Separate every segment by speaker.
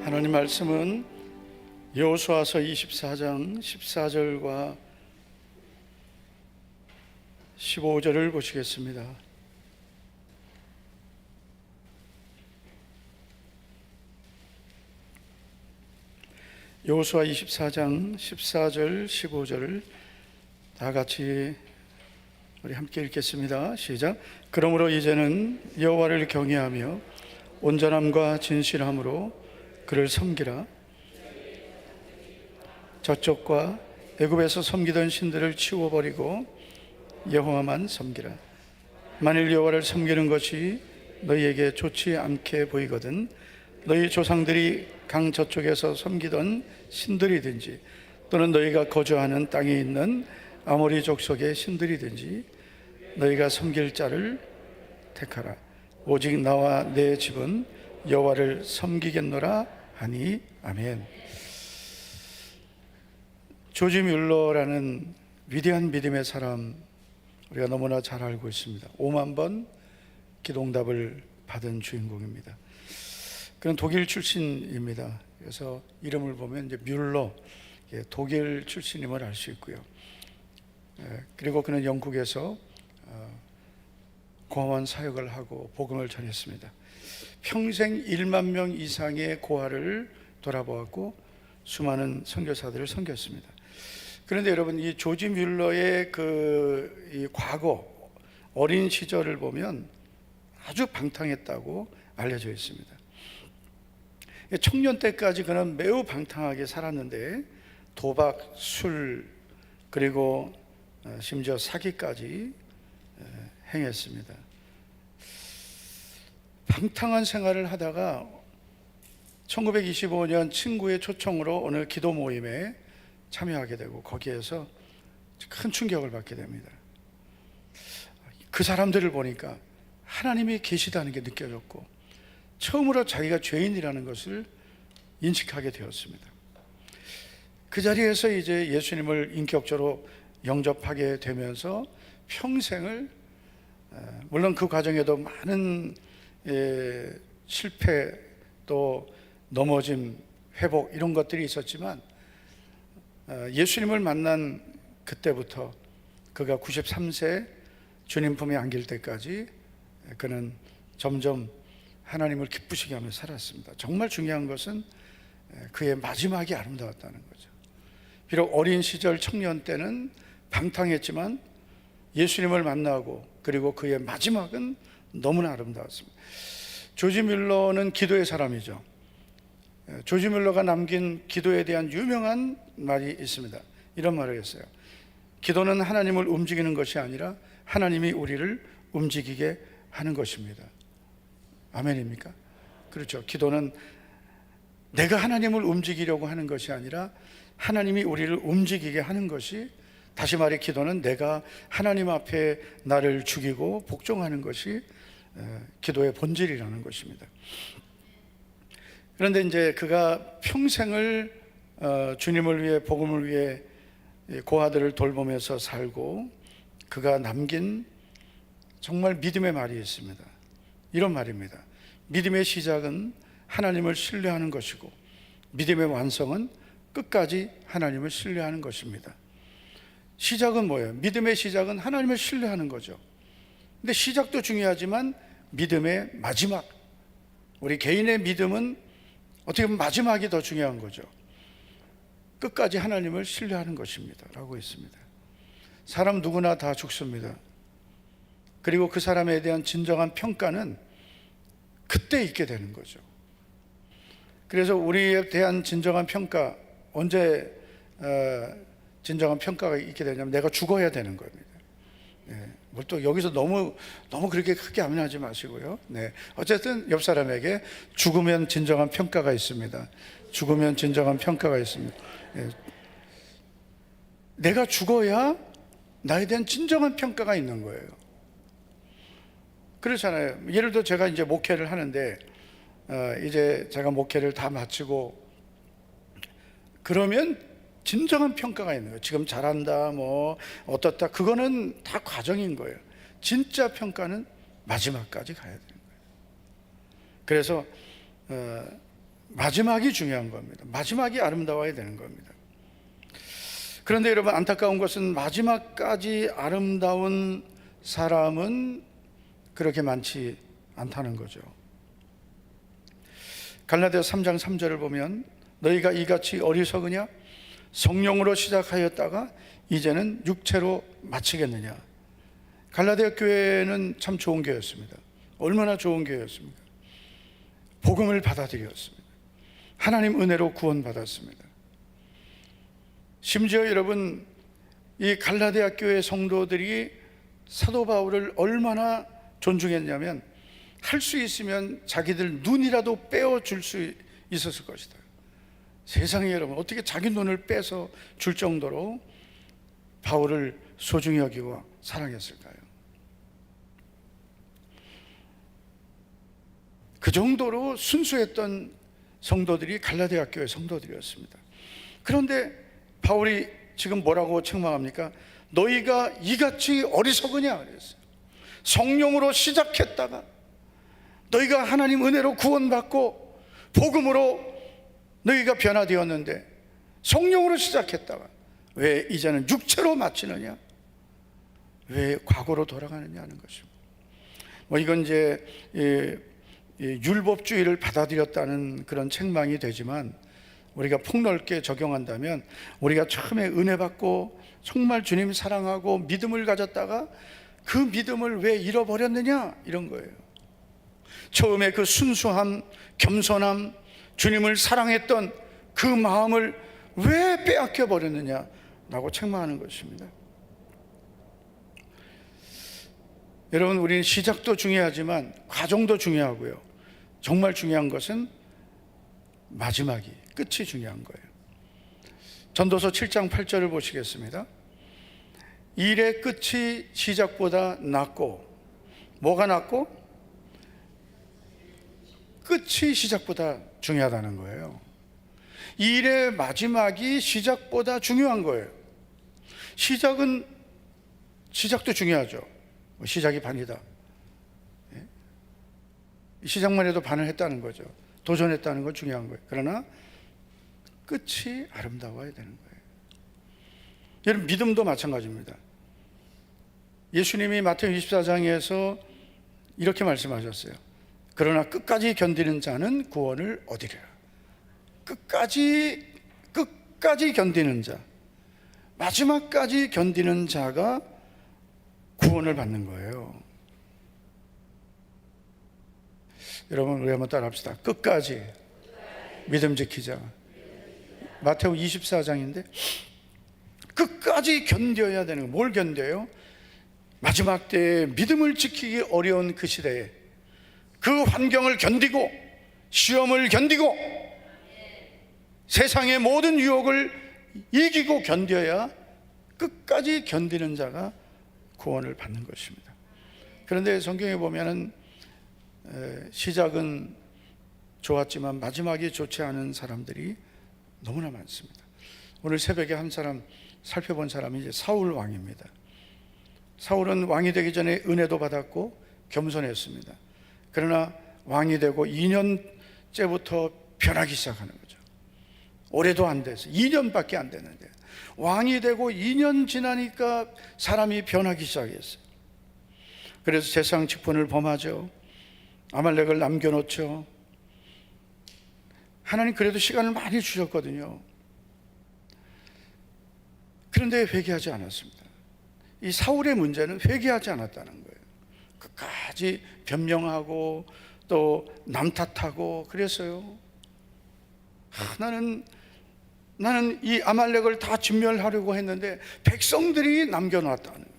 Speaker 1: 하나님 말씀은 여호수아서 24장 14절과 15절을 보시겠습니다. 여호수아 24장 14절 15절을 다 같이 우리 함께 읽겠습니다. 시작. 그러므로 이제는 여호와를 경외하며 온전함과 진실함으로 그를 섬기라. 저쪽과 애굽에서 섬기던 신들을 치워버리고 여호와만 섬기라. 만일 여호와를 섬기는 것이 너희에게 좋지 않게 보이거든 너희 조상들이 강 저쪽에서 섬기던 신들이든지 또는 너희가 거주하는 땅에 있는 아모리 족속의 신들이든지 너희가 섬길 자를 택하라. 오직 나와 내 집은 여호와를 섬기겠노라 하니. 아멘. 조지 뮬러라는 위대한 믿음의 사람, 우리가 너무나 잘 알고 있습니다. 5만 번 기도응답을 받은 주인공입니다. 그는 독일 출신입니다. 그래서 이름을 보면 이제 뮬러, 독일 출신임을 알 수 있고요. 그리고 그는 영국에서 고아원 사역을 하고 복음을 전했습니다. 평생 1만 명 이상의 고아를 돌아보았고 수많은 선교사들을 섬겼습니다. 그런데 여러분, 이 조지 뮬러의 이 과거 어린 시절을 보면 아주 방탕했다고 알려져 있습니다. 청년 때까지 그는 매우 방탕하게 살았는데 도박, 술, 그리고 심지어 사기까지 행했습니다. 방탕한 생활을 하다가 1925년 친구의 초청으로 어느 기도 모임에 참여하게 되고 거기에서 큰 충격을 받게 됩니다. 그 사람들을 보니까 하나님이 계시다는 게 느껴졌고 처음으로 자기가 죄인이라는 것을 인식하게 되었습니다. 그 자리에서 이제 예수님을 인격적으로 영접하게 되면서 평생을, 물론 그 과정에도 많은 실패, 또 넘어짐, 회복 이런 것들이 있었지만 예수님을 만난 그때부터 그가 93세 주님 품에 안길 때까지 그는 점점 하나님을 기쁘시게 하며 살았습니다. 정말 중요한 것은 그의 마지막이 아름다웠다는 거죠. 비록 어린 시절 청년 때는 방탕했지만 예수님을 만나고 그리고 그의 마지막은 너무나 아름다웠습니다. 조지 뮬러는 기도의 사람이죠. 조지 뮬러가 남긴 기도에 대한 유명한 말이 있습니다. 이런 말을 했어요. 기도는 하나님을 움직이는 것이 아니라 하나님이 우리를 움직이게 하는 것입니다. 아멘입니까? 그렇죠. 기도는 내가 하나님을 움직이려고 하는 것이 아니라 하나님이 우리를 움직이게 하는 것이, 다시 말해 기도는 내가 하나님 앞에 나를 죽이고 복종하는 것이 기도의 본질이라는 것입니다. 그런데 이제 그가 평생을 주님을 위해, 복음을 위해 고아들을 돌보면서 살고 그가 남긴 정말 믿음의 말이 있습니다. 이런 말입니다. 믿음의 시작은 하나님을 신뢰하는 것이고 믿음의 완성은 끝까지 하나님을 신뢰하는 것입니다. 시작은 뭐예요? 믿음의 시작은 하나님을 신뢰하는 거죠. 근데 시작도 중요하지만 믿음의 마지막, 우리 개인의 믿음은 어떻게 보면 마지막이 더 중요한 거죠. 끝까지 하나님을 신뢰하는 것입니다 라고 했습니다. 사람 누구나 다 죽습니다. 그리고 그 사람에 대한 진정한 평가는 그때 있게 되는 거죠. 그래서 우리에 대한 진정한 평가, 언제 진정한 평가가 있게 되냐면 내가 죽어야 되는 겁니다. 뭘 또 여기서 너무 그렇게 크게 암연하지 마시고요. 어쨌든 옆 사람에게 죽으면 진정한 평가가 있습니다. 죽으면 진정한 평가가 있습니다. 내가 죽어야 나에 대한 진정한 평가가 있는 거예요. 그렇잖아요. 예를 들어 제가 이제 목회를 하는데 이제 제가 목회를 다 마치고 그러면 진정한 평가가 있는 거예요. 지금 잘한다, 뭐 어떻다, 그거는 다 과정인 거예요. 진짜 평가는 마지막까지 가야 되는 거예요. 그래서 마지막이 중요한 겁니다. 마지막이 아름다워야 되는 겁니다. 그런데 여러분, 안타까운 것은 마지막까지 아름다운 사람은 그렇게 많지 않다는 거죠. 갈라디아서 3장 3절을 보면 너희가 이같이 어리석으냐? 성령으로 시작하였다가 이제는 육체로 마치겠느냐? 갈라디아 교회는 참 좋은 교회였습니다. 얼마나 좋은 교회였습니까? 복음을 받아들였습니다. 하나님 은혜로 구원받았습니다. 심지어 여러분, 이 갈라디아 교회 성도들이 사도 바울을 얼마나 존중했냐면 할 수 있으면 자기들 눈이라도 빼어줄 수 있었을 것이다. 세상에 여러분, 어떻게 자기 눈을 빼서 줄 정도로 바울을 소중히 여기고 사랑했을까요? 그 정도로 순수했던 성도들이 갈라디아 교회 성도들이었습니다. 그런데 바울이 지금 뭐라고 책망합니까? 너희가 이같이 어리석으냐 그랬어요. 성령으로 시작했다가 너희가 하나님 은혜로 구원받고 복음으로 너희가 변화되었는데 성령으로 시작했다가 왜 이제는 육체로 마치느냐? 왜 과거로 돌아가느냐 하는 것입니다. 이건 이제 율법주의를 받아들였다는 그런 책망이 되지만, 우리가 폭넓게 적용한다면 우리가 처음에 은혜 받고 정말 주님 사랑하고 믿음을 가졌다가 그 믿음을 왜 잃어버렸느냐 이런 거예요. 처음에 그 순수함, 겸손함, 주님을 사랑했던 그 마음을 왜 빼앗겨 버렸느냐라고 책망하는 것입니다. 여러분, 우리는 시작도 중요하지만 과정도 중요하고요. 정말 중요한 것은 마지막이, 끝이 중요한 거예요. 전도서 7장 8절을 보시겠습니다. 일의 끝이 시작보다 낫고, 뭐가 낫고? 끝이 시작보다 중요하다는 거예요. 일의 마지막이 시작보다 중요한 거예요. 시작도 중요하죠. 시작이 반이다. 시작만 해도 반을 했다는 거죠. 도전했다는 건 중요한 거예요. 그러나 끝이 아름다워야 되는 거예요. 여러분, 믿음도 마찬가지입니다. 예수님이 마태복음 24장에서 이렇게 말씀하셨어요. 그러나 끝까지 견디는 자는 구원을 얻으리라. 끝까지 견디는 자, 마지막까지 견디는 자가 구원을 받는 거예요. 여러분, 우리 한번 따라 합시다. 끝까지 믿음 지키자. 마태복음 24장인데 끝까지 견뎌야 되는 거예요. 뭘 견뎌요? 마지막 때에 믿음을 지키기 어려운 그 시대에 그 환경을 견디고, 시험을 견디고, 세상의 모든 유혹을 이기고 견뎌야 끝까지 견디는 자가 구원을 받는 것입니다. 그런데 성경에 보면은 시작은 좋았지만 마지막이 좋지 않은 사람들이 너무나 많습니다. 오늘 새벽에 한 사람 살펴본 사람이 이제 사울 왕입니다. 사울은 왕이 되기 전에 은혜도 받았고 겸손했습니다. 그러나 왕이 되고 2년째부터 변하기 시작하는 거죠. 올해도 안 돼서 2년밖에 안 됐는데 왕이 되고 2년 지나니까 사람이 변하기 시작했어요. 그래서 제사장 직분을 범하죠. 아말렉을 남겨놓죠. 하나님 그래도 시간을 많이 주셨거든요. 그런데 회개하지 않았습니다. 이 사울의 문제는 회개하지 않았다는 거예요. 끝까지 변명하고 또 남 탓하고 그랬어요. 나는 이 아말렉을 다 진멸하려고 했는데 백성들이 남겨놨다는 거예요.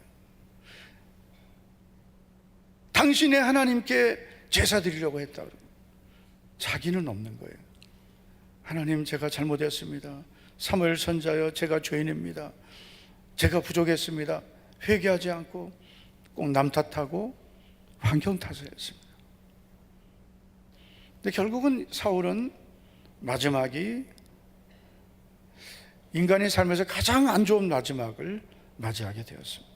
Speaker 1: 당신의 하나님께 제사 드리려고 했다. 자기는 없는 거예요. 하나님, 제가 잘못했습니다. 사무엘 선자여, 제가 죄인입니다. 제가 부족했습니다. 회개하지 않고 꼭 남 탓하고 환경 탓을 했습니다. 근데 결국은 사울은 마지막이 인간의 삶에서 가장 안 좋은 마지막을 맞이하게 되었습니다.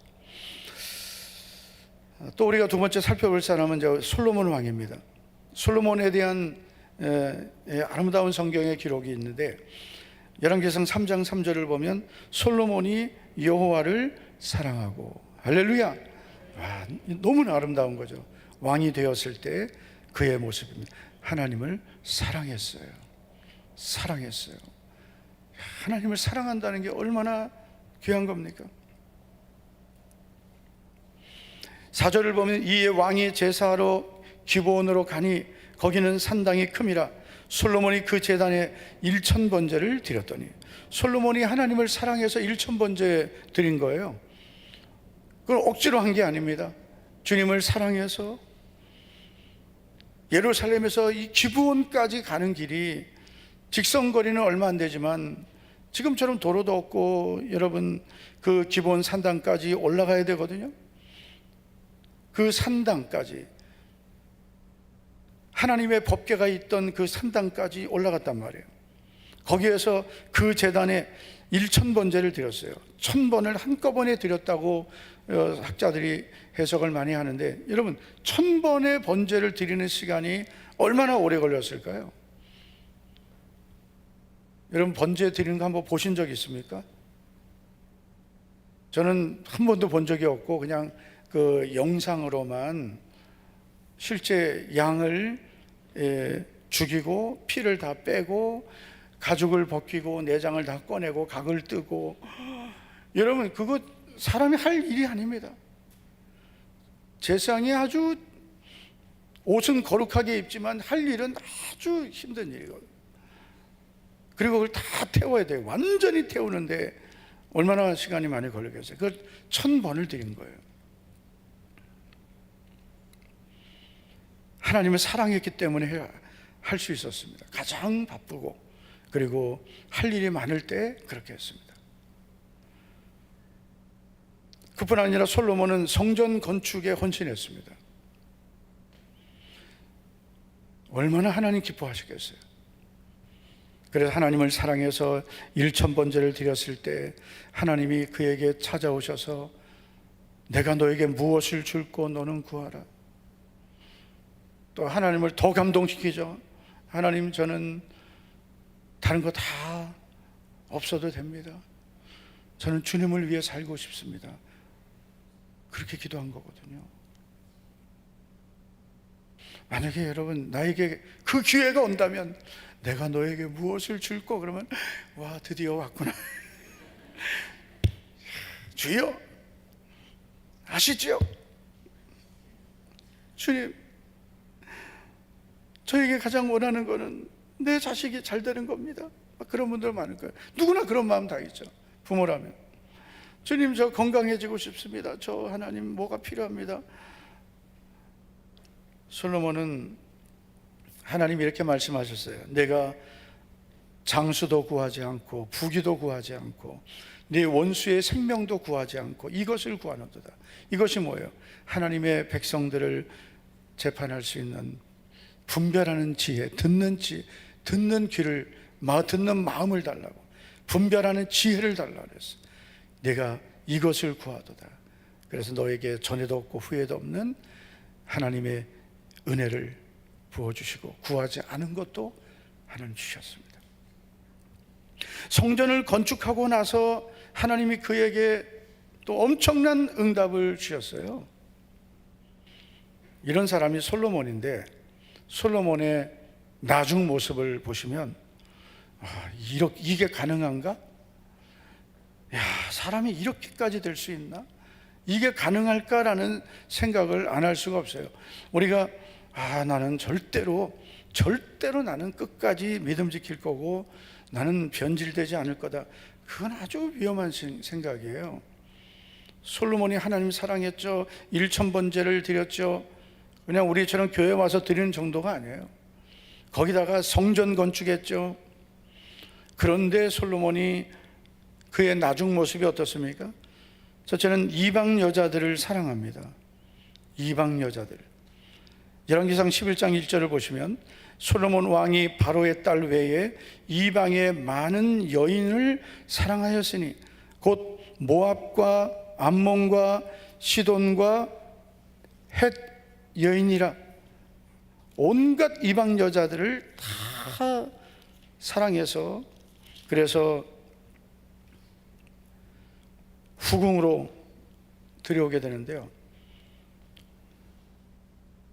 Speaker 1: 또 우리가 두 번째 살펴볼 사람은 이제 솔로몬 왕입니다. 솔로몬에 대한 아름다운 성경의 기록이 있는데, 열왕기상 3장 3절을 보면 솔로몬이 여호와를 사랑하고, 할렐루야. 너무나 아름다운 거죠. 왕이 되었을 때 그의 모습입니다. 하나님을 사랑했어요. 사랑했어요. 하나님을 사랑한다는 게 얼마나 귀한 겁니까? 4절을 보면 이에 왕이 제사하러 기브온으로 가니 거기는 산당이 큼이라 솔로몬이 그 제단에 1000번제를 드렸더니, 솔로몬이 하나님을 사랑해서 1000번제 드린 거예요. 그걸 억지로 한 게 아닙니다. 주님을 사랑해서 예루살렘에서 이 기브온까지 가는 길이 직선거리는 얼마 안 되지만 지금처럼 도로도 없고, 여러분 그 기브온 산당까지 올라가야 되거든요. 그 산당까지, 하나님의 법궤가 있던 그 산당까지 올라갔단 말이에요. 거기에서 그 제단에 1000번제를 드렸어요. 1000번을 한꺼번에 드렸다고 학자들이 해석을 많이 하는데, 여러분 1000번의 번제를 드리는 시간이 얼마나 오래 걸렸을까요? 여러분 번제 드리는 거 한번 보신 적 있습니까? 저는 한 번도 본 적이 없고 그냥 그 영상으로만 실제 양을 죽이고 피를 다 빼고 가죽을 벗기고 내장을 다 꺼내고 각을 뜨고, 여러분 그거 사람이 할 일이 아닙니다. 제사장이 아주 옷은 거룩하게 입지만 할 일은 아주 힘든 일이거든요. 그리고 그걸 다 태워야 돼요. 완전히 태우는데 얼마나 시간이 많이 걸리겠어요. 그걸 1000번을 드린 거예요. 하나님을 사랑했기 때문에 할 수 있었습니다. 가장 바쁘고 그리고 할 일이 많을 때 그렇게 했습니다. 그뿐 아니라 솔로몬은 성전 건축에 헌신했습니다. 얼마나 하나님 기뻐하시겠어요. 그래서 하나님을 사랑해서 1000번제를 드렸을 때 하나님이 그에게 찾아오셔서 내가 너에게 무엇을 줄고 너는 구하라. 또 하나님을 더 감동시키죠. 하나님, 저는 다른 거 다 없어도 됩니다. 저는 주님을 위해 살고 싶습니다. 그렇게 기도한 거거든요. 만약에 여러분 나에게 그 기회가 온다면 내가 너에게 무엇을 줄고, 그러면 와, 드디어 왔구나. 주여 아시죠? 주님, 저에게 가장 원하는 거는 내 자식이 잘 되는 겁니다. 그런 분들 많을 거예요. 누구나 그런 마음 다 있죠. 부모라면 주님, 저 건강해지고 싶습니다. 저 하나님 뭐가 필요합니다. 솔로몬은 하나님이 이렇게 말씀하셨어요. 내가 장수도 구하지 않고 부귀도 구하지 않고 네 원수의 생명도 구하지 않고 이것을 구하노도다. 이것이 뭐예요? 하나님의 백성들을 재판할 수 있는 분별하는 지혜, 듣는 귀를, 듣는 마음을 달라고, 분별하는 지혜를 달라고 그랬어요. 내가 이것을 구하도다. 그래서 너에게 전에도 없고 후에도 없는 하나님의 은혜를 부어주시고 구하지 않은 것도 하나님 주셨습니다. 성전을 건축하고 나서 하나님이 그에게 또 엄청난 응답을 주셨어요. 이런 사람이 솔로몬인데, 솔로몬의 나중 모습을 보시면 이게 가능한가? 야, 사람이 이렇게까지 될 수 있나? 이게 가능할까라는 생각을 안 할 수가 없어요. 우리가 나는 절대로 나는 끝까지 믿음 지킬 거고 나는 변질되지 않을 거다. 그건 아주 위험한 생각이에요. 솔로몬이 하나님 사랑했죠. 1000번제를 드렸죠. 그냥 우리처럼 교회 와서 드리는 정도가 아니에요. 거기다가 성전 건축했죠. 그런데 솔로몬이 그의 나중 모습이 어떻습니까? 첫째는 이방 여자들을 사랑합니다. 이방 여자들. 열왕기상 11장 1절을 보시면 솔로몬 왕이 바로의 딸 외에 이방의 많은 여인을 사랑하였으니 곧 모압과 암몬과 시돈과 헷 여인이라. 온갖 이방 여자들을 다 사랑해서, 그래서 후궁으로 들여오게 되는데요.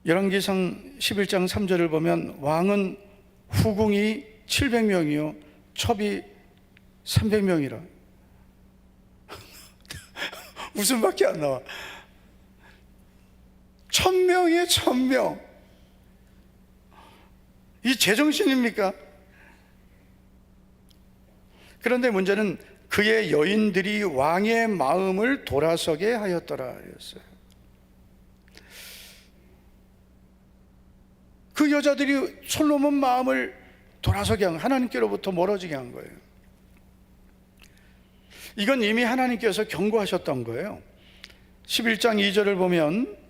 Speaker 1: 열왕기상 11장 3절을 보면 왕은 후궁이 700명이요 첩이 300명이라. 웃음밖에 안 나와. 1000명이에요, 1000명. 이 제정신입니까? 그런데 문제는 그의 여인들이 왕의 마음을 돌아서게 하였더라 그랬어요. 그 여자들이 솔로몬 마음을 돌아서게 한, 하나님께로부터 멀어지게 한 거예요. 이건 이미 하나님께서 경고하셨던 거예요. 11장 2절을 보면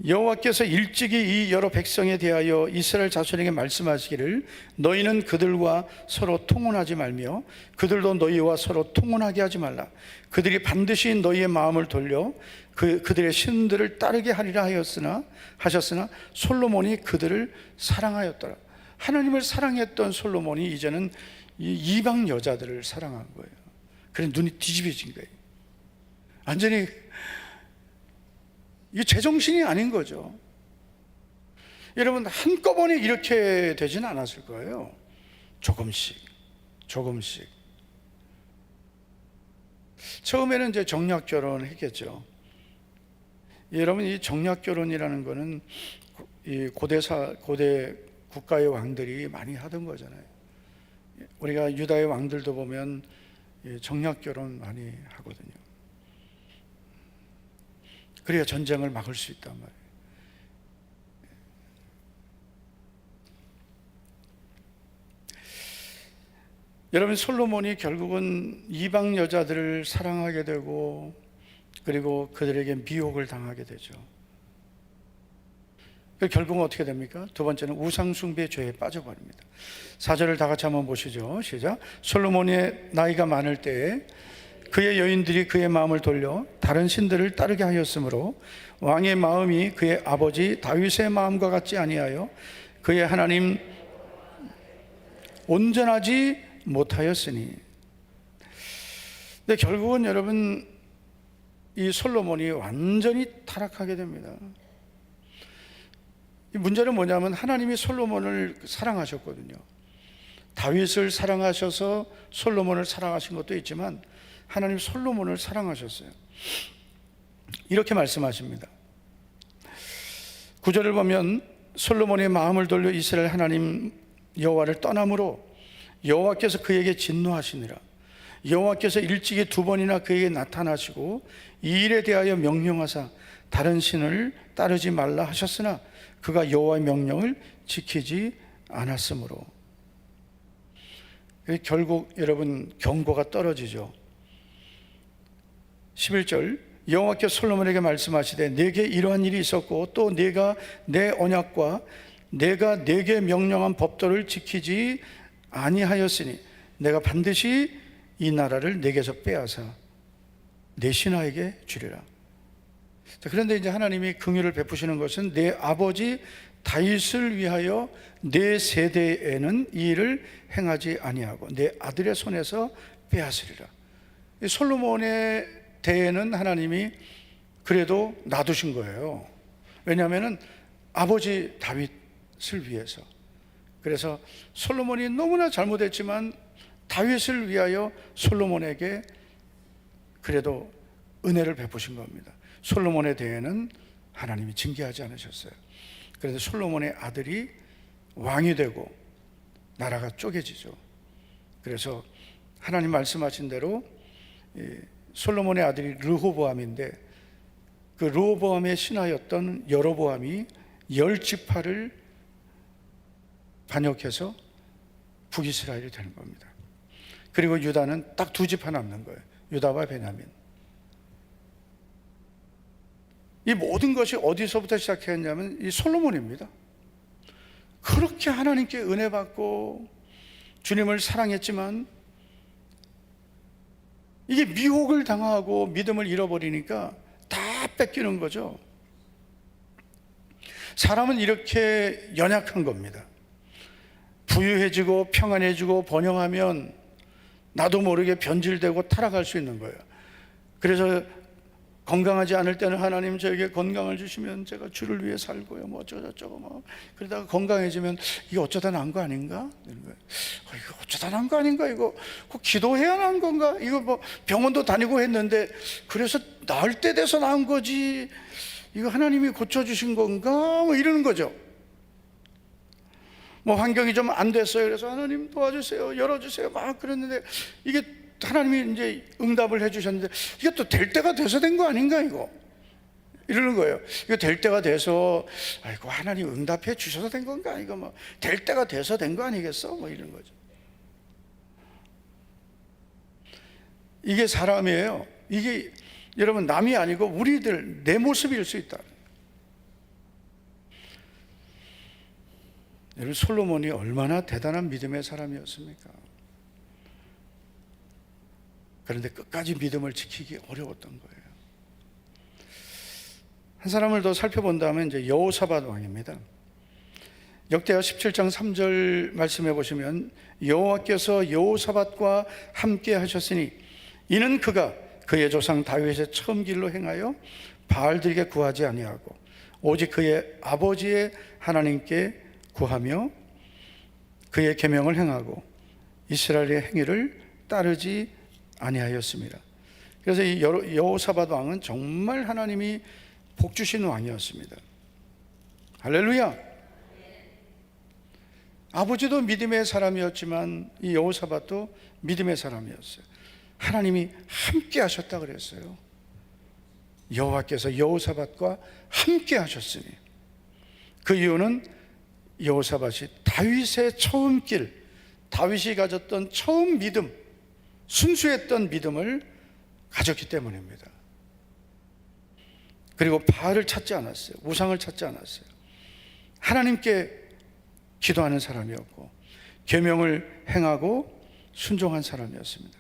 Speaker 1: 여호와께서 일찍이 이 여러 백성에 대하여 이스라엘 자손에게 말씀하시기를 너희는 그들과 서로 통혼하지 말며 그들도 너희와 서로 통혼하게 하지 말라. 그들이 반드시 너희의 마음을 돌려 그들의 신들을 따르게 하리라 하셨으나 솔로몬이 그들을 사랑하였더라. 하나님을 사랑했던 솔로몬이 이제는 이 이방 여자들을 사랑한 거예요. 그래서 눈이 뒤집어진 거예요. 완전히 이게 제정신이 아닌 거죠. 여러분, 한꺼번에 이렇게 되지는 않았을 거예요. 조금씩. 처음에는 이제 정략 결혼을 했겠죠. 여러분, 이 정략 결혼이라는 거는 이 고대 국가의 왕들이 많이 하던 거잖아요. 우리가 유다의 왕들도 보면 정략 결혼 많이 하거든요. 그래야 전쟁을 막을 수 있단 말이에요. 여러분, 솔로몬이 결국은 이방 여자들을 사랑하게 되고 그리고 그들에게 미혹을 당하게 되죠. 결국은 어떻게 됩니까? 두 번째는 우상숭배 죄에 빠져버립니다. 4절을 다 같이 한번 보시죠. 시작. 솔로몬의 나이가 많을 때에 그의 여인들이 그의 마음을 돌려 다른 신들을 따르게 하였으므로 왕의 마음이 그의 아버지 다윗의 마음과 같지 아니하여 그의 하나님 온전하지 못하였으니. 근데 결국은 여러분, 이 솔로몬이 완전히 타락하게 됩니다. 이 문제는 뭐냐면 하나님이 솔로몬을 사랑하셨거든요. 다윗을 사랑하셔서 솔로몬을 사랑하신 것도 있지만 하나님 솔로몬을 사랑하셨어요. 이렇게 말씀하십니다. 9절을 보면 솔로몬의 마음을 돌려 이스라엘 하나님 여호와를 떠남으로 여호와께서 그에게 진노하시니라. 여호와께서 일찍이 2번이나 그에게 나타나시고 이 일에 대하여 명령하사 다른 신을 따르지 말라 하셨으나 그가 여호와의 명령을 지키지 않았으므로. 결국 여러분 경고가 떨어지죠. 11절 여호와께서 솔로몬에게 말씀하시되 내게 이러한 일이 있었고 또 내가 내 언약과 내가 내게 명령한 법도를 지키지 아니하였으니 내가 반드시 이 나라를 내게서 빼앗아 내 신하에게 주리라. 그런데 이제 하나님이 긍휼을 베푸시는 것은 내 아버지 다윗을 위하여 내 세대에는 이 일을 행하지 아니하고 내 아들의 손에서 빼앗으리라. 솔로몬의 대에는 하나님이 그래도 놔두신 거예요. 왜냐하면 아버지 다윗을 위해서. 그래서 솔로몬이 너무나 잘못했지만 다윗을 위하여 솔로몬에게 그래도 은혜를 베푸신 겁니다. 솔로몬의 대에는 하나님이 징계하지 않으셨어요. 그래서 솔로몬의 아들이 왕이 되고 나라가 쪼개지죠. 그래서 하나님 말씀하신 대로 솔로몬의 아들이 르호보암인데 그 르호보암의 신하였던 여로보암이 10지파를 반역해서 북이스라엘이 되는 겁니다. 그리고 유다는 딱 2지파 남는 거예요. 유다와 베냐민. 이 모든 것이 어디서부터 시작했냐면 이 솔로몬입니다. 그렇게 하나님께 은혜 받고 주님을 사랑했지만 이게 미혹을 당하고 믿음을 잃어버리니까 다 뺏기는 거죠. 사람은 이렇게 연약한 겁니다. 부유해지고 평안해지고 번영하면 나도 모르게 변질되고 타락할 수 있는 거예요. 그래서 건강하지 않을 때는 하나님 저에게 건강을 주시면 제가 주를 위해 살고요, 뭐 어쩌고저쩌고 뭐. 그러다가 건강해지면 이게 어쩌다 난 거 아닌가? 이런 거예요. 이거 어쩌다 난 거 아닌가? 이거 꼭 기도해야 난 건가? 이거 뭐 병원도 다니고 했는데 그래서 나을 때 돼서 나은 거지, 이거 하나님이 고쳐주신 건가? 뭐 이러는 거죠. 뭐 환경이 좀 안 됐어요. 그래서 하나님 도와주세요, 열어주세요, 막 그랬는데 이게 하나님이 이제 응답을 해주셨는데 이게 또 될 때가 돼서 된 거 아닌가, 이거 이러는 거예요. 이거 될 때가 돼서 아이고 하나님 응답해 주셔서 된 건가, 이거 뭐 될 때가 돼서 된 거 아니겠어, 뭐 이런 거죠. 이게 사람이에요. 이게 여러분 남이 아니고 우리들 내 모습일 수 있다. 여러분 솔로몬이 얼마나 대단한 믿음의 사람이었습니까? 그런데 끝까지 믿음을 지키기 어려웠던 거예요. 한 사람을 더 살펴본다면 이제 여호사밧 왕입니다. 역대하 17장 3절 말씀해 보시면 여호와께서 여호사밧과 함께 하셨으니 이는 그가 그의 조상 다윗의 처음 길로 행하여 바알들에게 구하지 아니하고 오직 그의 아버지의 하나님께 구하며 그의 계명을 행하고 이스라엘의 행위를 따르지 아니하였습니다. 그래서 이 여호사밧 왕은 정말 하나님이 복 주신 왕이었습니다. 할렐루야. 아버지도 믿음의 사람이었지만 이 여호사밧도 믿음의 사람이었어요. 하나님이 함께 하셨다 그랬어요. 여호와께서 여호사밧과 함께 하셨으니, 그 이유는 여호사밧이 다윗의 처음 길, 다윗이 가졌던 처음 믿음, 순수했던 믿음을 가졌기 때문입니다. 그리고 바알을 찾지 않았어요. 우상을 찾지 않았어요. 하나님께 기도하는 사람이었고 계명을 행하고 순종한 사람이었습니다.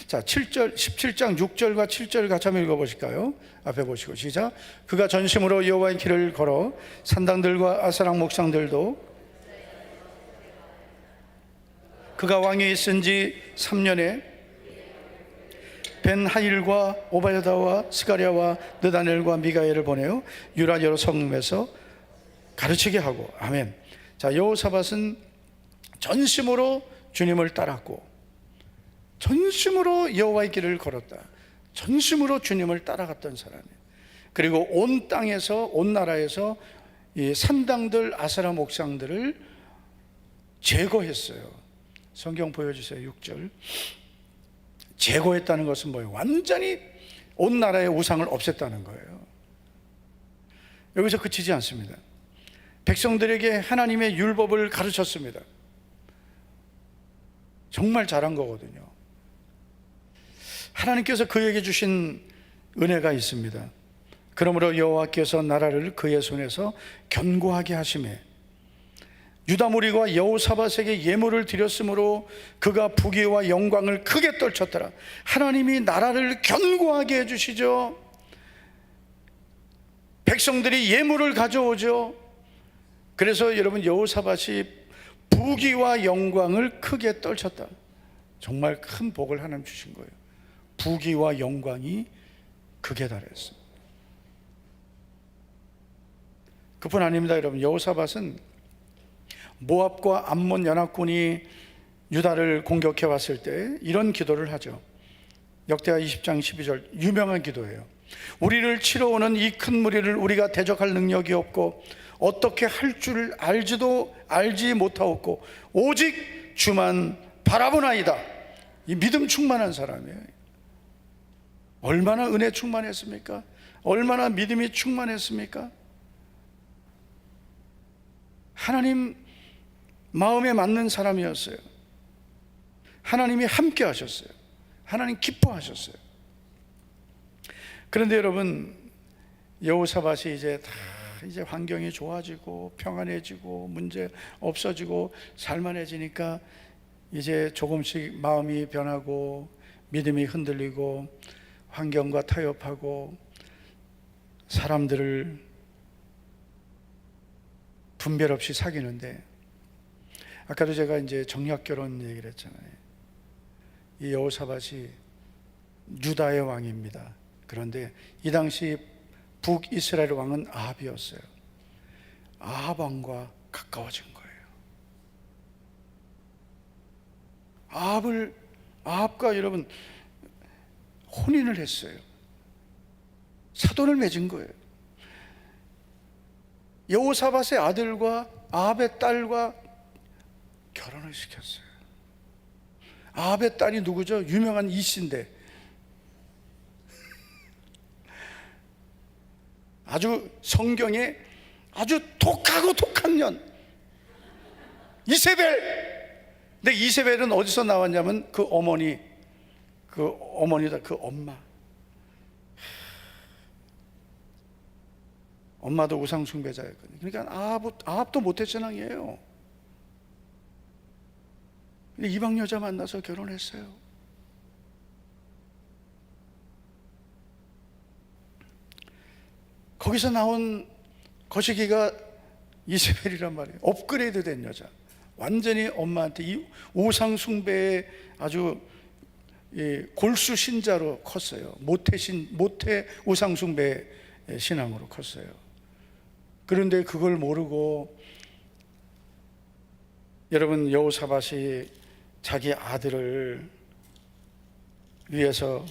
Speaker 1: 자, 17장 6절과 7절 같이 한번 읽어보실까요? 앞에 보시고 시작. 그가 전심으로 여호와의 길을 걸어 산당들과 아사랑 목상들도 그가 왕위에 있은 지 3년에 벤하일과 오바야다와 스가랴와 느다넬과 미가엘을 보내어 유다 여러 성읍에서 가르치게 하고. 아멘. 자, 여호사밧은 전심으로 주님을 따랐고 전심으로 여호와의 길을 걸었다. 전심으로 주님을 따라갔던 사람이에요. 그리고 온 땅에서, 온 나라에서 이 산당들, 아세라 목상들을 제거했어요. 성경 보여주세요. 6절. 제거했다는 것은 뭐예요? 완전히 온 나라의 우상을 없앴다는 거예요. 여기서 그치지 않습니다. 백성들에게 하나님의 율법을 가르쳤습니다. 정말 잘한 거거든요. 하나님께서 그에게 주신 은혜가 있습니다. 그러므로 여호와께서 나라를 그의 손에서 견고하게 하시매 유다 무리가 여호사밧에게 예물을 드렸으므로 그가 부귀와 영광을 크게 떨쳤더라. 하나님이 나라를 견고하게 해주시죠. 백성들이 예물을 가져오죠. 그래서 여러분 여호사밧이 부귀와 영광을 크게 떨쳤다. 정말 큰 복을 하나님 주신 거예요. 부귀와 영광이 극에 달했습니다. 그뿐 아닙니다. 여러분 여호사밧은 모압과 암몬 연합군이 유다를 공격해 왔을 때 이런 기도를 하죠. 역대하 20장 12절 유명한 기도예요. 우리를 치러 오는 이 큰 무리를 우리가 대적할 능력이 없고 어떻게 할 줄 알지 못하옵고 오직 주만 바라보나이다. 이 믿음 충만한 사람이에요. 얼마나 은혜 충만했습니까? 얼마나 믿음이 충만했습니까? 하나님 마음에 맞는 사람이었어요. 하나님이 함께 하셨어요. 하나님 기뻐하셨어요. 그런데 여러분 여호사밧이 이제 환경이 좋아지고 평안해지고 문제 없어지고 살만해지니까 이제 조금씩 마음이 변하고 믿음이 흔들리고 환경과 타협하고 사람들을 분별 없이 사귀는데, 아까도 제가 이제 정략 결혼 얘기를 했잖아요. 이 여호사밧이 유다의 왕입니다. 그런데 이 당시 북이스라엘 왕은 아합이었어요. 아합 왕과 가까워진 거예요. 아합과 여러분 혼인을 했어요. 사돈을 맺은 거예요. 여호사밧의 아들과 아합의 딸과 결혼을 시켰어요. 아합의 딸이 누구죠? 유명한 이씨인데, 아주 성경에 아주 독하고 독한 년 이세벨. 근데 이세벨은 어디서 나왔냐면 그 어머니다, 그 엄마도 우상 숭배자였거든요. 그러니까 아합도 모태신앙이에요. 근데 이방 여자 만나서 결혼했어요. 거기서 나온 거시기가 이세벨이란 말이에요. 업그레이드 된 여자. 완전히 엄마한테 이 우상 숭배의 아주 골수 신자로 컸어요. 모태 우상 숭배 신앙으로 컸어요. 그런데 그걸 모르고 여러분, 여호사밧이 자기 아들을 위해서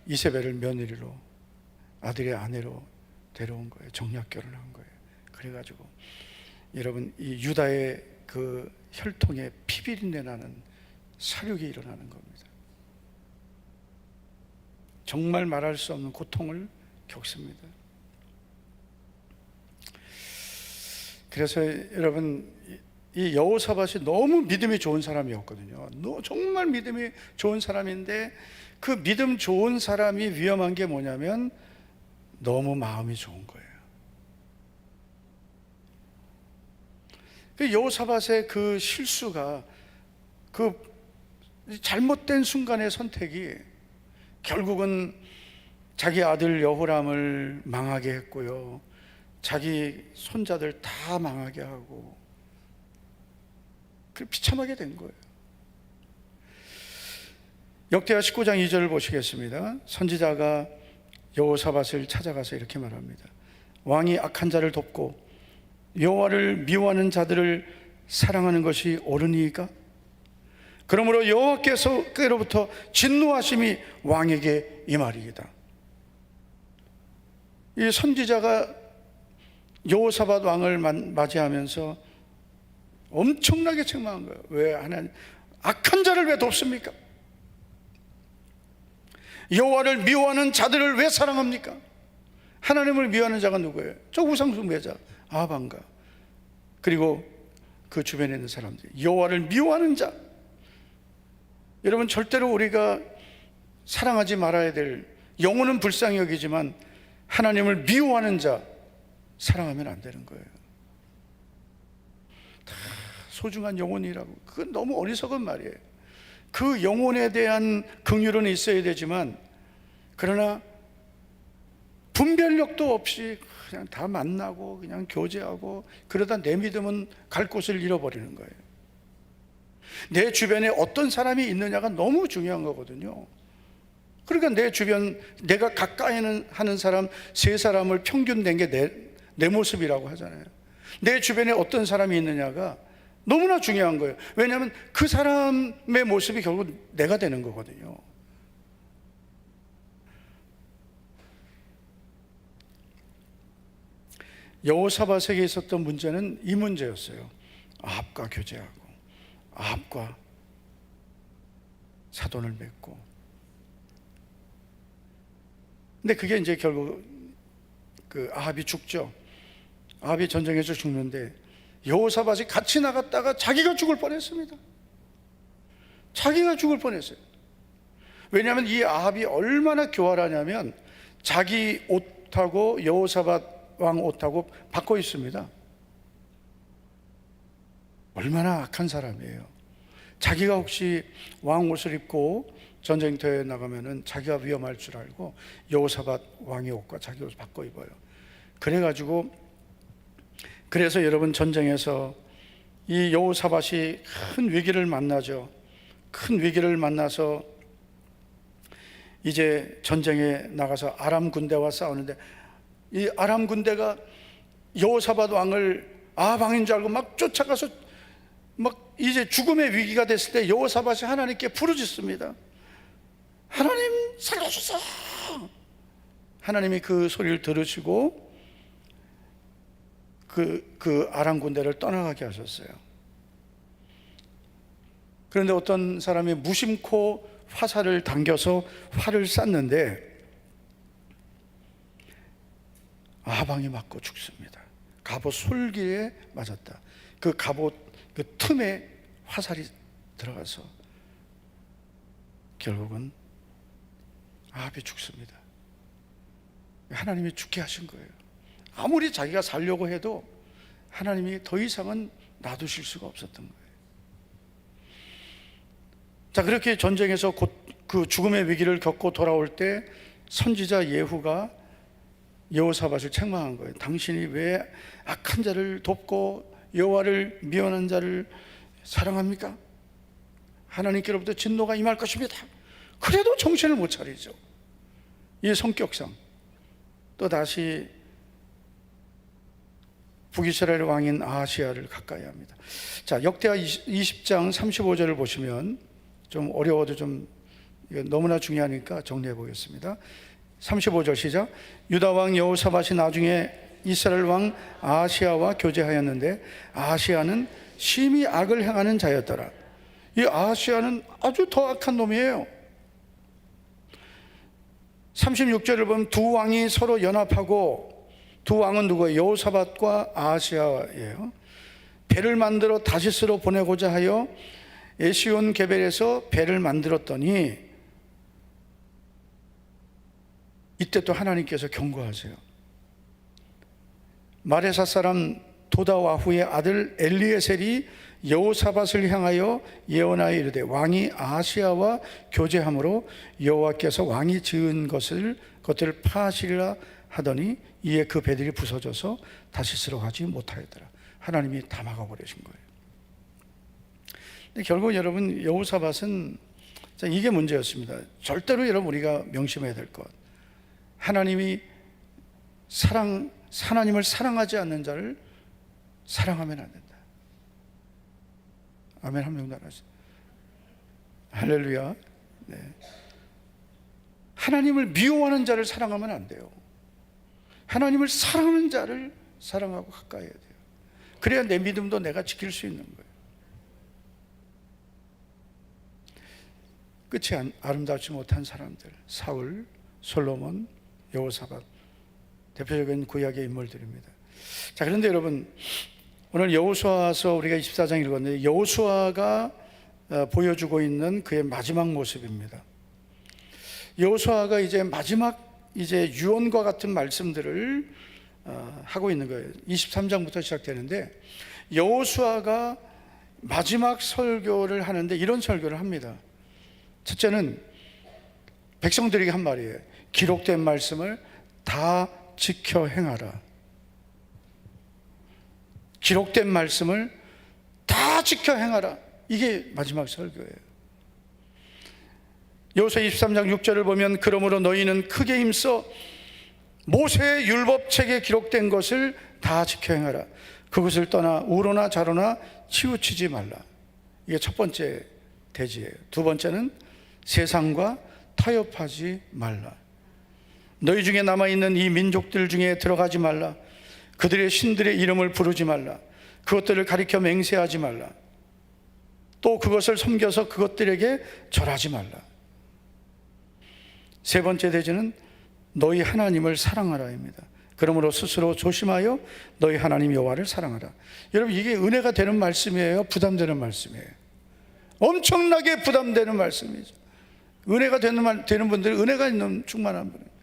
Speaker 1: 이세벨을 며느리로, 아들의 아내로 데려온 거예요. 정략 결혼한 거예요. 그래가지고 여러분, 이 유다의 그 혈통에 피비린내 나는 사륙이 일어나는 겁니다. 정말 말할 수 없는 고통을 겪습니다. 그래서 여러분, 이 여호사밧이 너무 믿음이 좋은 사람이었거든요. 정말 믿음이 좋은 사람인데, 그 믿음 좋은 사람이 위험한 게 뭐냐면 너무 마음이 좋은 거예요. 그 여호사밧의 그 실수가, 그 잘못된 순간의 선택이 결국은 자기 아들 여호람을 망하게 했고요, 자기 손자들 다 망하게 하고, 그 비참하게 된 거예요. 역대하 19장 2절을 보시겠습니다. 선지자가 여호사밧을 찾아가서 이렇게 말합니다. 왕이 악한 자를 돕고 여호와를 미워하는 자들을 사랑하는 것이 옳으니까? 그러므로 여호와께로부터 진노하심이 왕에게 임하리이다. 이 선지자가 여호사밧 왕을 맞이하면서 엄청나게 책망한 거예요. 왜 하나님 악한 자를 왜 돕습니까? 여호와를 미워하는 자들을 왜 사랑합니까? 하나님을 미워하는 자가 누구예요? 저 우상숭배자 아합 왕과 그리고 그 주변에 있는 사람들. 여호와를 미워하는 자. 여러분, 절대로 우리가 사랑하지 말아야 될, 영혼은 불쌍히 여기지만 하나님을 미워하는 자 사랑하면 안 되는 거예요. 다 소중한 영혼이라고. 그건 너무 어리석은 말이에요. 그 영혼에 대한 긍휼은 있어야 되지만, 그러나 분별력도 없이 그냥 다 만나고 그냥 교제하고 그러다 내 믿음은 갈 곳을 잃어버리는 거예요. 내 주변에 어떤 사람이 있느냐가 너무 중요한 거거든요. 그러니까 내 주변, 내가 가까이 하는 사람 세 사람을 평균 낸 게 내 모습이라고 하잖아요. 내 주변에 어떤 사람이 있느냐가 너무나 중요한 거예요. 왜냐하면 그 사람의 모습이 결국 내가 되는 거거든요. 여호사밧에게 있었던 문제는 이 문제였어요. 아합과 교제하고 아합과 사돈을 맺고. 근데 그게 이제 결국 그 아합이 죽죠. 아합이 전쟁에서 죽는데 여호사밧이 같이 나갔다가 자기가 죽을 뻔했습니다. 자기가 죽을 뻔했어요. 왜냐하면 이 아합이 얼마나 교활하냐면 자기 옷하고 여호사밧 왕 옷하고 바꿔 있습니다. 얼마나 악한 사람이에요. 자기가 혹시 왕 옷을 입고 전쟁터에 나가면은 자기가 위험할 줄 알고 여호사밧 왕의 옷과 자기 옷을 바꿔 입어요. 그래서 여러분, 전쟁에서 이 여호사밧이 큰 위기를 만나죠. 큰 위기를 만나서 이제 전쟁에 나가서 아람 군대와 싸우는데, 이 아람 군대가 여호사밧 왕을 아합 왕인 줄 알고 막 쫓아가서 막 이제 죽음의 위기가 됐을 때 여호사밧이 하나님께 부르짖습니다. 하나님 살려주세요. 하나님이 그 소리를 들으시고 그 아람 군대를 떠나가게 하셨어요. 그런데 어떤 사람이 무심코 화살을 당겨서 활을 쐈는데 아합 왕이 맞고 죽습니다. 갑옷 솔기에 맞았다. 그 갑옷 그 틈에 화살이 들어가서 결국은 아합이 죽습니다. 하나님이 죽게 하신 거예요. 아무리 자기가 살려고 해도 하나님이 더 이상은 놔두실 수가 없었던 거예요. 자, 그렇게 전쟁에서 곧 그 죽음의 위기를 겪고 돌아올 때 선지자 예후가 여호사밧을 책망한 거예요. 당신이 왜 악한 자를 돕고 여호와를 미워하는 자를 사랑합니까? 하나님께로부터 진노가 임할 것입니다. 그래도 정신을 못 차리죠. 이 성격상 또 다시 북이스라엘 왕인 아하시야를 가까이 합니다. 자, 역대하 20장 35절을 보시면, 좀 어려워도 좀 너무나 중요하니까 정리해 보겠습니다. 35절 시작. 유다 왕 여호사밧이 나중에 이스라엘 왕 아하시야와 교제하였는데 아하시야는 심히 악을 행하는 자였더라. 이 아하시야는 아주 더 악한 놈이에요. 36절을 보면 두 왕이 서로 연합하고, 두 왕은 누구예요? 여호사밧과 아하시야예요. 배를 만들어 다시스로 보내고자 하여 에시온 게벨에서 배를 만들었더니, 이때 또 하나님께서 경고하세요. 마레사 사람 도다와후의 아들 엘리에셀이 여호사밧을 향하여 예언하여 이르되 왕이 아하시야와 교제함으로 여호와께서 왕이 지은 것들을 파하시리라 하더니 이에 그 배들이 부서져서 다시스로 가지 못하였더라. 하나님이 다 막아버리신 거예요. 근데 결국 여러분, 여호사밧은 이게 문제였습니다. 절대로 여러분 우리가 명심해야 될 것, 하나님이 하나님을 사랑하지 않는 자를 사랑하면 안 된다. 아멘. 한 명도 안 하시죠. 할렐루야. 네. 하나님을 미워하는 자를 사랑하면 안 돼요. 하나님을 사랑하는 자를 사랑하고 가까이 해야 돼요. 그래야 내 믿음도 내가 지킬 수 있는 거예요. 끝이 아름답지 못한 사람들, 사울, 솔로몬, 여호사밧, 대표적인 구약의 인물들입니다. 자, 그런데 여러분, 오늘 여호수아서 우리가 24장 읽었는데 여호수아가 보여주고 있는 그의 마지막 모습입니다. 여호수아가 이제 마지막 유언과 같은 말씀들을 하고 있는 거예요. 23장부터 시작되는데 여호수아가 마지막 설교를 하는데 이런 설교를 합니다. 첫째는 백성들에게 한 말이에요. 기록된 말씀을 다 지켜 행하라. 기록된 말씀을 다 지켜 행하라. 이게 마지막 설교예요. 여호수아 23장 6절을 보면 그러므로 너희는 크게 힘써 모세의 율법책에 기록된 것을 다 지켜 행하라. 그것을 떠나 우로나 좌로나 치우치지 말라. 이게 첫 번째 대지예요. 두 번째는 세상과 타협하지 말라. 너희 중에 남아있는 이 민족들 중에 들어가지 말라. 그들의 신들의 이름을 부르지 말라. 그것들을 가리켜 맹세하지 말라. 또 그것을 섬겨서 그것들에게 절하지 말라. 세 번째 대지는 너희 하나님을 사랑하라입니다. 그러므로 스스로 조심하여 너희 하나님 여호와를 사랑하라. 여러분, 이게 은혜가 되는 말씀이에요? 부담되는 말씀이에요? 엄청나게 부담되는 말씀이죠. 은혜가 되는 분들은 은혜가 있는 충만한 분이에요.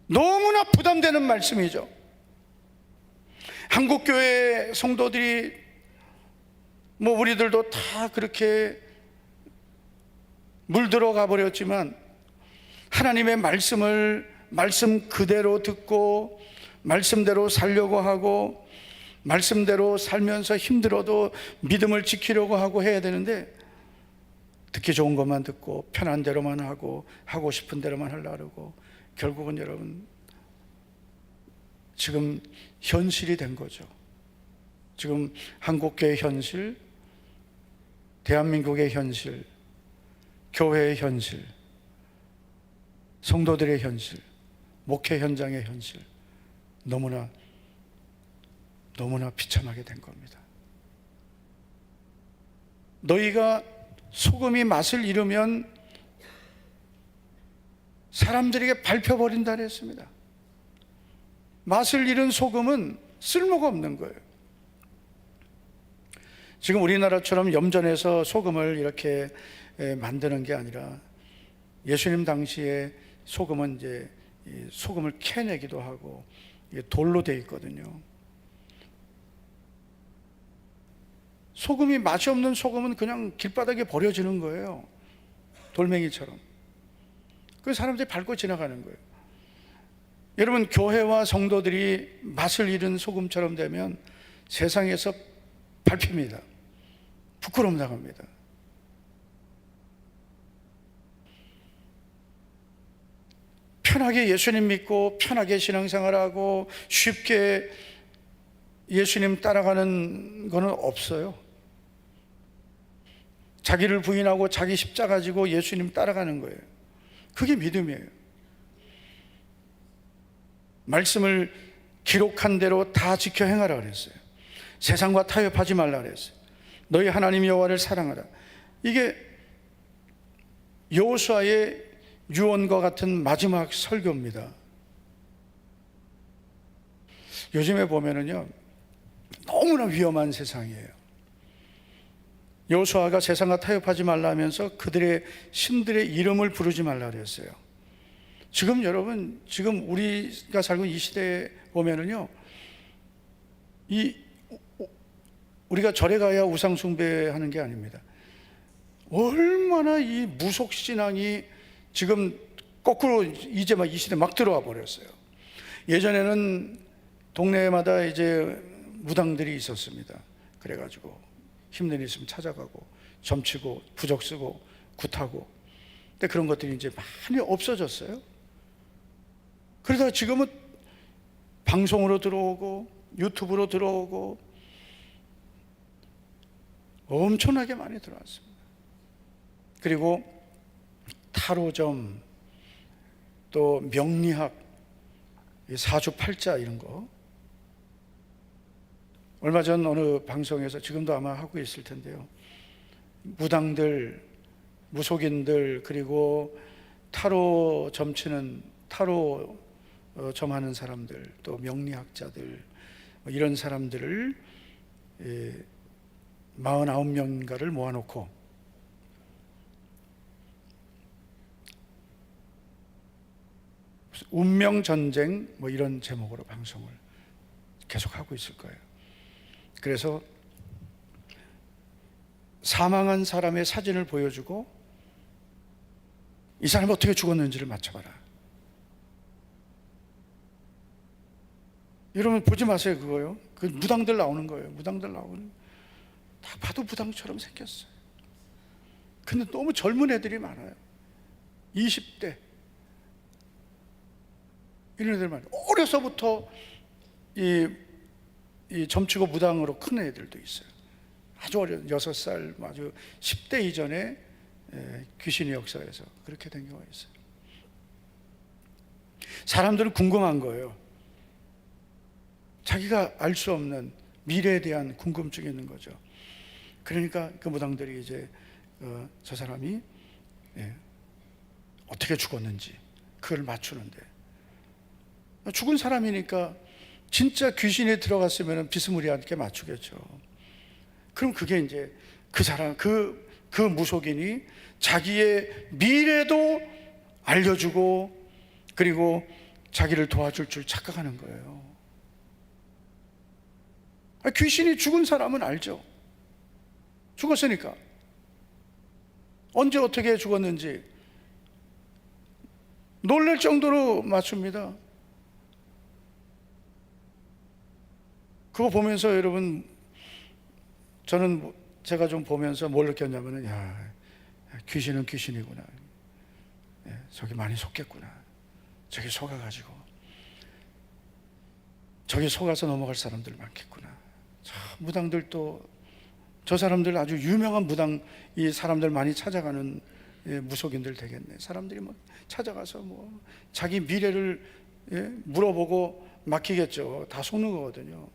Speaker 1: 너무나 부담되는 말씀이죠. 한국교회 성도들이 우리들도 다 그렇게 물들어가 버렸지만 하나님의 말씀을 말씀 그대로 듣고 말씀대로 살려고 하고 말씀대로 살면서 힘들어도 믿음을 지키려고 하고 해야 되는데, 듣기 좋은 것만 듣고 편한 대로만 하고 싶은 대로만 하려고, 결국은 여러분 지금 현실이 된 거죠. 지금 한국교회의 현실, 대한민국의 현실, 교회의 현실, 성도들의 현실, 목회 현장의 현실, 너무나 비참하게 된 겁니다. 너희가 소금이 맛을 잃으면 사람들에게 밟혀버린다 그랬습니다. 맛을 잃은 소금은 쓸모가 없는 거예요. 지금 우리나라처럼 염전해서 소금을 이렇게 만드는 게 아니라, 예수님 당시에 소금은 이제 소금을 캐내기도 하고 돌로 되어 있거든요. 소금이 맛이 없는 소금은 그냥 길바닥에 버려지는 거예요. 돌멩이처럼. 그래서 사람들이 밟고 지나가는 거예요. 여러분, 교회와 성도들이 맛을 잃은 소금처럼 되면 세상에서 밟힙니다. 부끄러움 당합니다. 편하게 예수님 믿고 편하게 신앙생활하고 쉽게 예수님 따라가는 거는 없어요. 자기를 부인하고 자기 십자가 지고 예수님 따라가는 거예요. 그게 믿음이에요. 말씀을 기록한 대로 다 지켜 행하라 그랬어요. 세상과 타협하지 말라 그랬어요. 너희 하나님 여호와를 사랑하라. 이게 여호수아의 유언과 같은 마지막 설교입니다. 요즘에 보면은요, 너무나 위험한 세상이에요. 여호수아가 세상과 타협하지 말라 하면서 그들의 신들의 이름을 부르지 말라 그랬어요. 지금 여러분, 지금 우리가 살고 이 시대에 보면은요, 우리가 절에 가야 우상 숭배하는 게 아닙니다. 얼마나 이 무속 신앙이 지금 거꾸로 이제 막 이 시대 막 들어와 버렸어요. 예전에는 동네마다 이제 무당들이 있었습니다. 그래가지고 힘든 일 있으면 찾아가고 점치고 부적 쓰고 굿하고. 근데 그런 것들이 이제 많이 없어졌어요. 그러다가 지금은 방송으로 들어오고 유튜브로 들어오고 엄청나게 많이 들어왔습니다. 그리고 타로점, 또 명리학, 사주팔자 이런 거. 얼마 전 어느 방송에서, 지금도 아마 하고 있을 텐데요, 무당들, 무속인들, 그리고 타로 점치는, 타로 점하는 사람들, 또 명리학자들, 이런 사람들을 49명인가를 모아놓고 운명전쟁 뭐 이런 제목으로 방송을 계속 하고 있을 거예요. 그래서 사망한 사람의 사진을 보여주고 이 사람이 어떻게 죽었는지를 맞춰봐라. 여러분 보지 마세요. 그거요. 그 무당들 나오는 거예요. 무당들 나오는, 다 봐도 무당처럼 생겼어요. 근데 너무 젊은 애들이 많아요. 20대 이런 애들 많아요. 어려서부터 이 점치고 무당으로 큰 애들도 있어요. 아주 어린 6살, 아주 10대 이전에 귀신의 역사에서 그렇게 된 경우가 있어요. 사람들은 궁금한 거예요. 자기가 알 수 없는 미래에 대한 궁금증이 있는 거죠. 그러니까 그 무당들이 이제 저 사람이 어떻게 죽었는지 그걸 맞추는데, 죽은 사람이니까 진짜 귀신이 들어갔으면 비스무리하게 맞추겠죠. 그럼 그게 이제 그 사람, 그 무속인이 자기의 미래도 알려주고 그리고 자기를 도와줄 줄 착각하는 거예요. 귀신이 죽은 사람은 알죠. 죽었으니까. 언제 어떻게 죽었는지, 놀랄 정도로 맞춥니다. 그거 보면서 여러분, 저는 제가 좀 보면서 뭘 느꼈냐면은, 야, 귀신은 귀신이구나. 저기 많이 속겠구나. 저기 속아가지고 저기 속아서 넘어갈 사람들 많겠구나. 무당들도, 저 사람들 아주 유명한 무당, 이 사람들 많이 찾아가는 무속인들 되겠네. 사람들이 뭐 찾아가서 뭐 자기 미래를 물어보고 맡기겠죠. 다 속는 거거든요.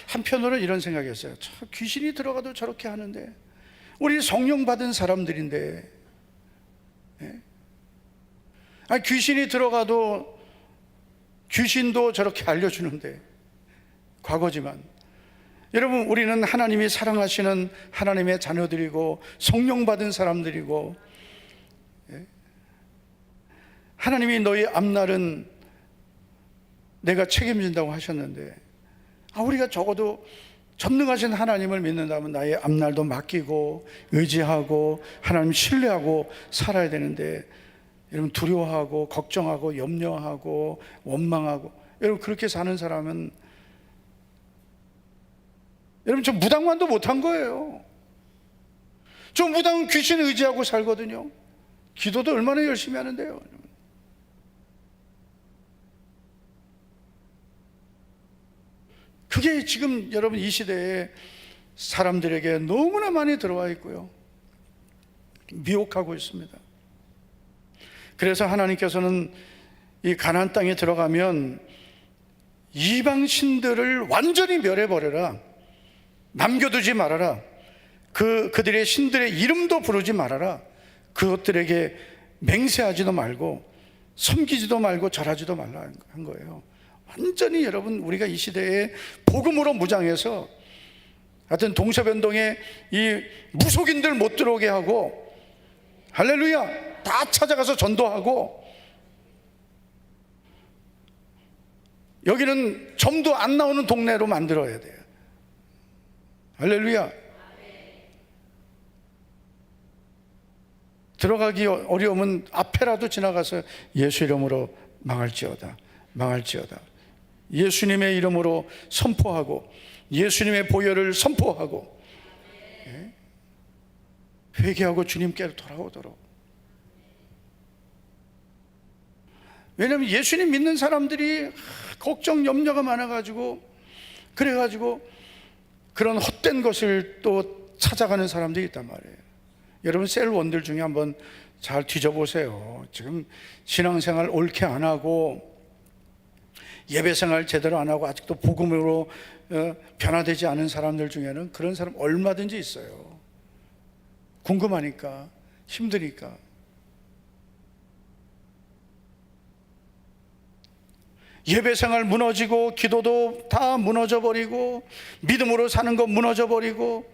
Speaker 1: 한편으로는 이런 생각이었어요. 귀신이 들어가도 저렇게 하는데, 우리 성령 받은 사람들인데, 귀신이 들어가도 귀신도 저렇게 알려주는데, 과거지만 여러분, 우리는 하나님이 사랑하시는 하나님의 자녀들이고 성령 받은 사람들이고, 하나님이 너희 앞날은 내가 책임진다고 하셨는데, 우리가 적어도 전능하신 하나님을 믿는다면 나의 앞날도 맡기고 의지하고 하나님 신뢰하고 살아야 되는데, 여러분 두려워하고 걱정하고 염려하고 원망하고, 여러분 그렇게 사는 사람은, 여러분 저 무당만도 못한 거예요. 저 무당은 귀신 의지하고 살거든요. 기도도 얼마나 열심히 하는데요. 그게 지금 여러분 이 시대에 사람들에게 너무나 많이 들어와 있고요, 미혹하고 있습니다. 그래서 하나님께서는 이 가나안 땅에 들어가면 이방 신들을 완전히 멸해버려라, 남겨두지 말아라, 그들의 신들의 이름도 부르지 말아라, 그것들에게 맹세하지도 말고 섬기지도 말고 절하지도 말라 한 거예요. 완전히 여러분, 우리가 이 시대에 복음으로 무장해서 하여튼 동서변동에 이 무속인들 못 들어오게 하고, 할렐루야, 다 찾아가서 전도하고, 여기는 점도 안 나오는 동네로 만들어야 돼요. 할렐루야. 들어가기 어려우면 앞에라도 지나가서 예수 이름으로 망할지어다, 망할지어다, 예수님의 이름으로 선포하고 예수님의 보혈을 선포하고 회개하고 주님께로 돌아오도록. 왜냐하면 예수님 믿는 사람들이 걱정 염려가 많아가지고, 그래가지고 그런 헛된 것을 또 찾아가는 사람들이 있단 말이에요. 여러분 셀원들 중에 한번 잘 뒤져보세요. 지금 신앙생활 옳게 안 하고 예배생활 제대로 안 하고 아직도 복음으로 변화되지 않은 사람들 중에는 그런 사람 얼마든지 있어요. 궁금하니까, 힘드니까. 예배생활 무너지고 기도도 다 무너져버리고 믿음으로 사는 거 무너져버리고,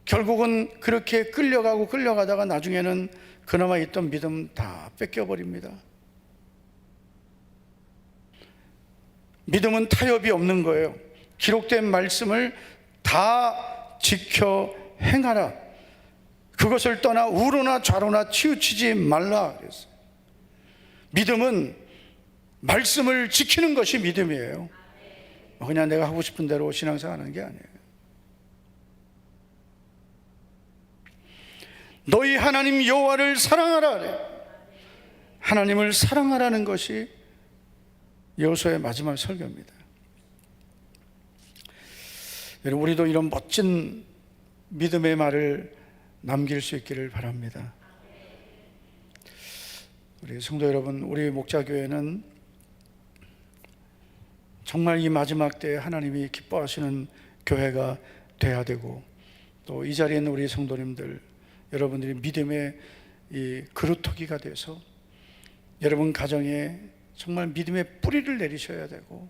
Speaker 1: 결국은 그렇게 끌려가다가 나중에는 그나마 있던 믿음 다 뺏겨버립니다. 믿음은 타협이 없는 거예요. 기록된 말씀을 다 지켜 행하라. 그것을 떠나 우로나 좌로나 치우치지 말라 그랬어요. 믿음은 말씀을 지키는 것이 믿음이에요. 그냥 내가 하고 싶은 대로 신앙생활 하는 게 아니에요. 너희 하나님 여호와를 사랑하라 그래. 하나님을 사랑하라는 것이 여호수아의 마지막 설교입니다. 여러분, 우리도 이런 멋진 믿음의 말을 남길 수 있기를 바랍니다. 우리 성도 여러분, 우리 목자교회는 정말 이 마지막 때에 하나님이 기뻐하시는 교회가 돼야 되고, 또 이 자리에 있는 우리 성도님들, 여러분들이 믿음의 이 그루터기가 돼서 여러분 가정에 정말 믿음의 뿌리를 내리셔야 되고,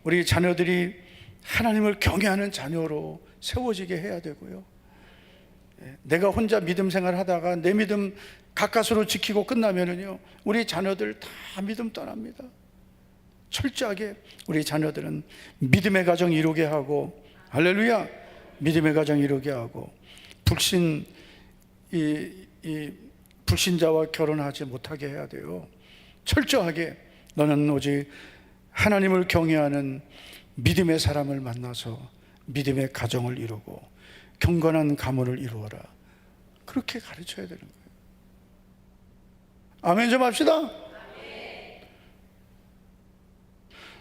Speaker 1: 우리 자녀들이 하나님을 경외하는 자녀로 세워지게 해야 되고요. 내가 혼자 믿음 생활하다가 내 믿음 가까스로 지키고 끝나면은요, 우리 자녀들 다 믿음 떠납니다. 철저하게 우리 자녀들은 믿음의 가정 이루게 하고, 할렐루야, 믿음의 가정 이루게 하고, 불신 이 불신자와 결혼하지 못하게 해야 돼요. 철저하게 너는 오직 하나님을 경외하는 믿음의 사람을 만나서 믿음의 가정을 이루고 경건한 가문을 이루어라. 그렇게 가르쳐야 되는 거예요. 아멘 좀 합시다.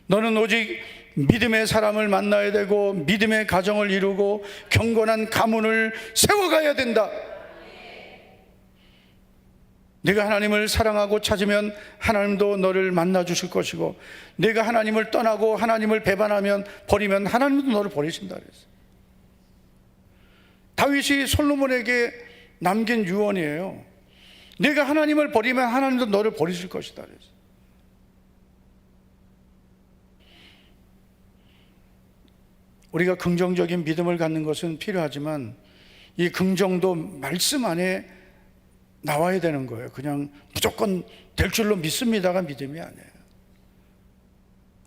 Speaker 1: 너는 오직 믿음의 사람을 만나야 되고 믿음의 가정을 이루고 경건한 가문을 세워가야 된다. 네가 하나님을 사랑하고 찾으면 하나님도 너를 만나 주실 것이고, 네가 하나님을 떠나고 하나님을 배반하면 버리면 하나님도 너를 버리신다 그랬어요. 다윗이 솔로몬에게 남긴 유언이에요. 네가 하나님을 버리면 하나님도 너를 버리실 것이다 그랬어요. 우리가 긍정적인 믿음을 갖는 것은 필요하지만 이 긍정도 말씀 안에 나와야 되는 거예요. 그냥 무조건 될 줄로 믿습니다가 믿음이 아니에요.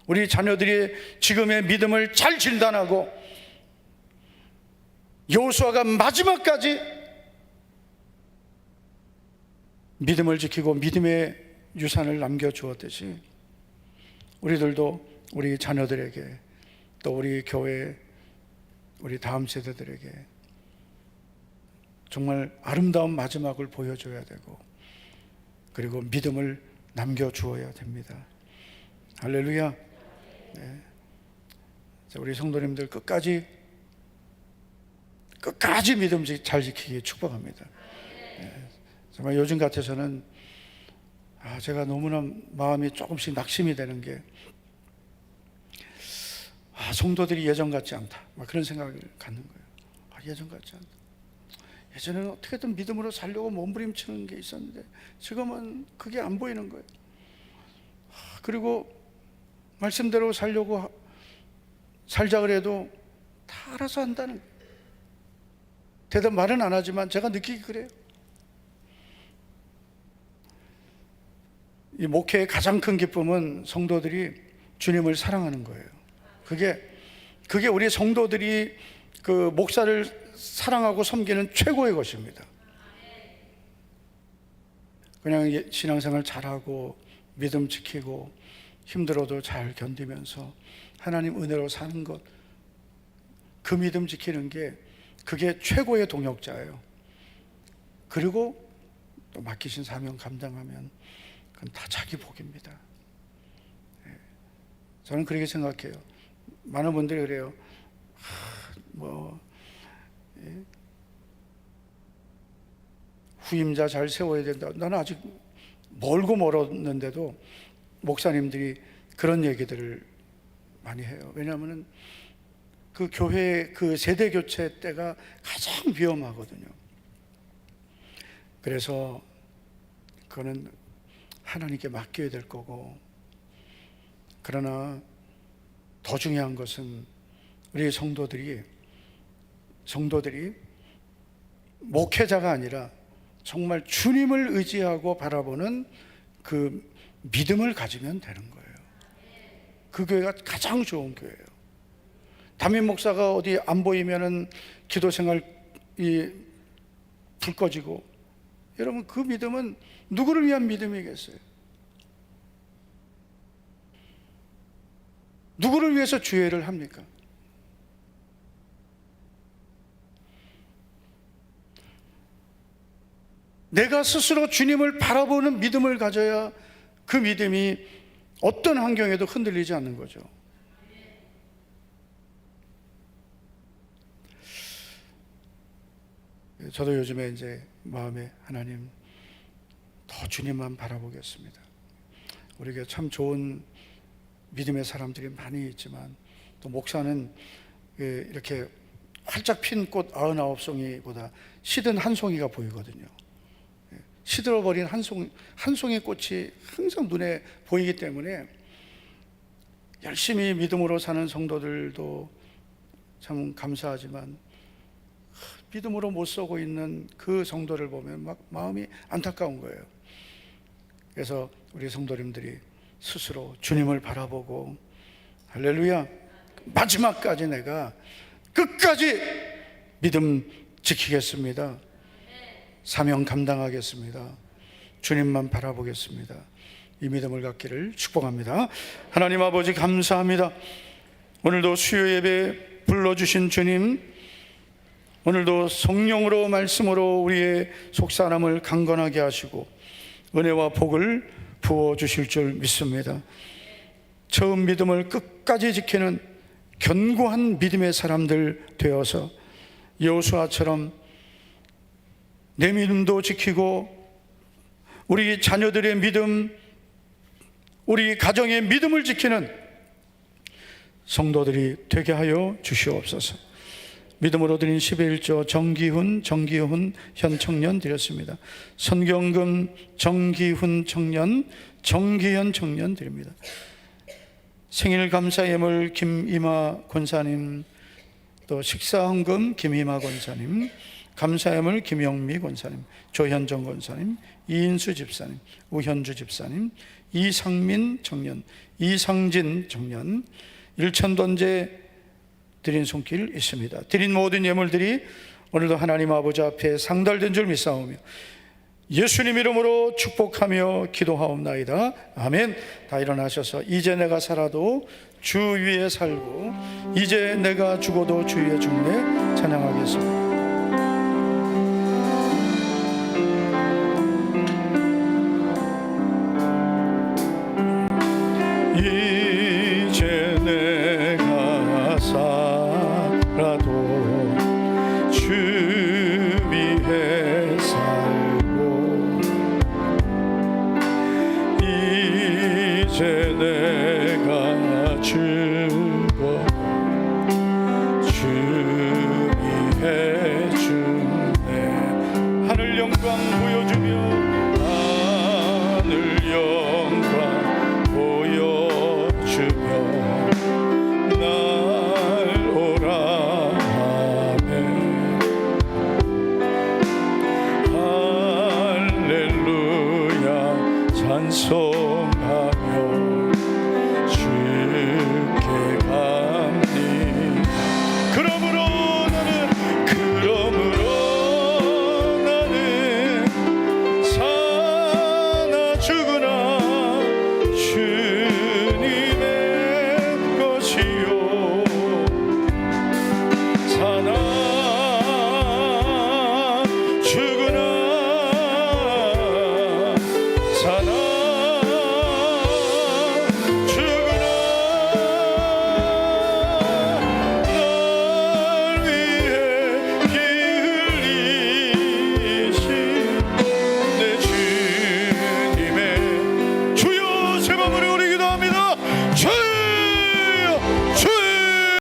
Speaker 1: 우리 자녀들이 지금의 믿음을 잘 진단하고 여호수아가 마지막까지 믿음을 지키고 믿음의 유산을 남겨주었듯이 우리들도 우리 자녀들에게 또 우리 교회, 우리 다음 세대들에게 정말 아름다운 마지막을 보여줘야 되고, 그리고 믿음을 남겨주어야 됩니다. 할렐루야. 네. 우리 성도님들 끝까지 믿음 잘 지키기 축복합니다. 네. 정말 요즘 같아서는 제가 너무나 마음이 조금씩 낙심이 되는 게, 성도들이 예전 같지 않다, 그런 생각을 갖는 거예요. 예전 같지 않다. 예전에는 어떻게든 믿음으로 살려고 몸부림치는 게 있었는데 지금은 그게 안 보이는 거예요. 그리고 말씀대로 살자 그래도 다 알아서 한다는 거예요. 대답 말은 안 하지만 제가 느끼기 그래요. 이 목회의 가장 큰 기쁨은 성도들이 주님을 사랑하는 거예요. 그게 우리 성도들이 그 목사를 사랑하고 섬기는 최고의 것입니다. 그냥 신앙생활 잘하고 믿음 지키고 힘들어도 잘 견디면서 하나님 은혜로 사는 것, 그 믿음 지키는 게 그게 최고의 동역자예요. 그리고 또 맡기신 사명 감당하면 그건 다 자기 복입니다. 저는 그렇게 생각해요. 많은 분들이 그래요. 후임자 잘 세워야 된다. 나는 아직 멀고 멀었는데도 목사님들이 그런 얘기들을 많이 해요. 왜냐하면 그 교회의 그 세대 교체 때가 가장 위험하거든요. 그래서 그거는 하나님께 맡겨야 될 거고, 그러나 더 중요한 것은 우리 성도들이 목회자가 아니라 정말 주님을 의지하고 바라보는 그 믿음을 가지면 되는 거예요. 그 교회가 가장 좋은 교회예요. 담임 목사가 어디 안 보이면은 기도 생활이 불 꺼지고, 여러분 그 믿음은 누구를 위한 믿음이겠어요? 누구를 위해서 주회를 합니까? 내가 스스로 주님을 바라보는 믿음을 가져야 그 믿음이 어떤 환경에도 흔들리지 않는 거죠. 저도 요즘에 이제 마음에 하나님, 더 주님만 바라보겠습니다. 우리가 참 좋은 믿음의 사람들이 많이 있지만 또 목사는 이렇게 활짝 핀 꽃 99송이보다 시든 한 송이가 보이거든요. 시들어버린 한 송이 꽃이 항상 눈에 보이기 때문에 열심히 믿음으로 사는 성도들도 참 감사하지만 믿음으로 못 서고 있는 그 성도를 보면 막 마음이 안타까운 거예요. 그래서 우리 성도님들이 스스로 주님을 바라보고, 할렐루야, 마지막까지 내가 끝까지 믿음 지키겠습니다. 사명 감당하겠습니다. 주님만 바라보겠습니다. 이 믿음을 갖기를 축복합니다. 하나님 아버지 감사합니다. 오늘도 수요 예배 불러주신 주님, 오늘도 성령으로 말씀으로 우리의 속사람을 강건하게 하시고 은혜와 복을 부어주실 줄 믿습니다. 처음 믿음을 끝까지 지키는 견고한 믿음의 사람들 되어서 여호수아처럼 내 믿음도 지키고 우리 자녀들의 믿음, 우리 가정의 믿음을 지키는 성도들이 되게 하여 주시옵소서. 믿음으로 드린 11조 정기훈 현 청년 드렸습니다. 선경금 정기훈 청년, 정기현 청년 드립니다. 생일 감사 예물 김이마 권사님, 또 식사 헌금 김이마 권사님, 감사 예물 김영미 권사님, 조현정 권사님, 이인수 집사님, 우현주 집사님, 이상민 청년, 이상진 청년, 일천돈제 드린 손길 있습니다. 드린 모든 예물들이 오늘도 하나님 아버지 앞에 상달된 줄 믿사오며 예수님 이름으로 축복하며 기도하옵나이다. 아멘. 다 일어나셔서 이제 내가 살아도 주 위에 살고 이제 내가 죽어도 주 위에 죽네 찬양하겠습니다. 이제 내가